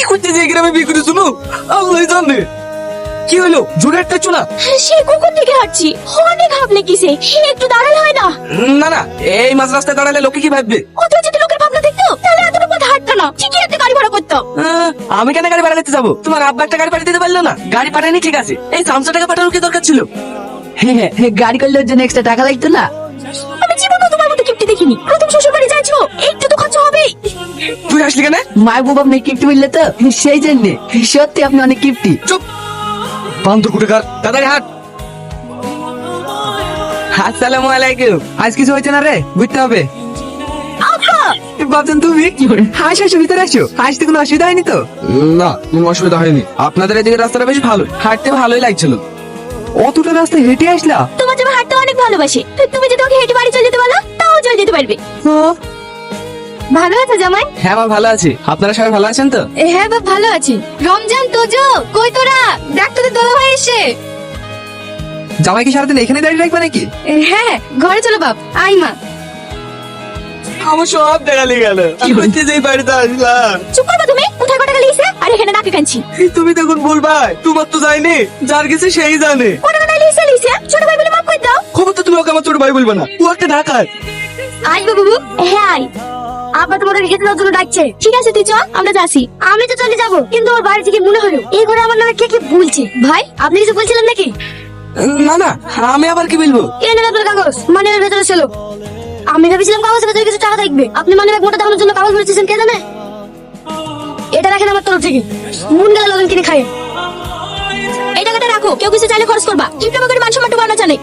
কি করতে যে গ্রামে বিয়ে করে শুনো আল্লাহ জানে। কি হলো জোরে একটা চুলা? সে কুকুর থেকে হাঁটছি, অনেক হাঁপ লেগেছে, একটু দাঁড়ালে হয় না? না না, এই মাঝ রাস্তায় দাঁড়ালে লোকে কি ভাববে? অত যদি লোকের ভাবনা দেখতো তাহলে এত পথ হাঁটতো না, ঠিকই একটা গাড়ি ভাড়া করতো। আমি কেন গাড়ি ভাড়া নিতে যাবো? তোমার আব্বা একটা গাড়ি পাঠিয়ে দিতে পারলো না? গাড়ি পাঠায়নি ঠিক আছে, এই 500 টাকা পাঠানোর কি দরকার ছিল? গাড়ি করলে ওর জন্য এক্সট্রা টাকা লাগতো না? আমি জীবনে তোমার মতো কিপ্টি দেখিনি, প্রথম শ্বশুর বাড়ি যাচ্ছো, একটু তো খরচা হবে। তুই আসলি কেন? মায়ের বাবা আপনি কিপ্টি বললে তো সেই জন্য। সত্যি আপনি অনেক কিপ্টি। চুপ বান্দর কুটেকার, তাড়াতাড়ি হাট। আসসালামু আলাইকুম। আজ কিছু হয়েছে না রে, বুঝতে হবে। আব্বা বাবজান তুমি আসো আসো, ভিতরে আসো। আসতে কোনো অসুবিধা হয়নি তো? না কোনো অসুবিধা হয়নি, আপনাদের এদিকে রাস্তাটা বেশ ভালো, হাঁটতে ভালোই লাগছিল। অতটা রাস্তা হেঁটে আসলা? তোমার জামা হাঁটতে অনেক ভালোবাসে, তুমি যদি ওকে হেঁটে বাড়ি চলে যেতে বলো তাও চলে যেতে পারবে। ভালো আছে জামাই? হ্যাঁ মা ভালো আছি, আপনারা সবাই ভালো আছেন তো? হ্যাঁ বাপ ভালো আছি। রমজান তোজো কই তোরা? দেখ তোদের দোলা ভাই এসে। জামাই কি সারাদিন এখানে দাঁড়িয়ে রাখবে নাকি? হ্যাঁ ঘরে চলো বাপ, আই মা। আমার সব দেখালি গেল, কি হচ্ছে যে বাড়িতে আসলাম। চুপ করবা তুমি, কোথায় কোটা গেলে এসে আর এখানে নাকি কানছি। তুমি তখন বলবা, তোমার তো যায়নি, যার গেছে সেই জানে। কোটা কোটা লিসে লিসে ছোট ভাই বলে মাফ করে দাও। খবর তো তুমি ওকে আমার ছোট ভাই বলবে না, ও একটা ঢাকার। আই বাবু। হ্যাঁ আই। আব্বা তোমাদের খেতে দেওয়ার জন্য ডাকছে। ঠিক আছে তুই চল, আমরা যাচ্ছি। আমি তো চলে যাবো, কিন্তু ওর বাড়ি থেকে মনে হলো এই ঘরে আমার নামে কে কে বলছে। ভাই আপনি কিছু বলছিলেন নাকি? না না, আমি আবার কি বলবো? এই নেন আপনার কাগজ, মানিব্যাগের ভেতরে ছিল। আমি ভেবেছিলাম কাগজের ভেতরে কিছু টাকা থাকবে, আপনি মানিব্যাগ মোটা দেখানোর জন্য কাগজ ভরেছেন কে জানে। এটা রাখেন আমার তরফ থেকে, মন গেলে লগন কিনে খায়। এই টাকাটা রাখো, কেউ কিছু চাইলে খরচ করবা, কিপটা বাগের মান সম্মান ডুবানো জানে।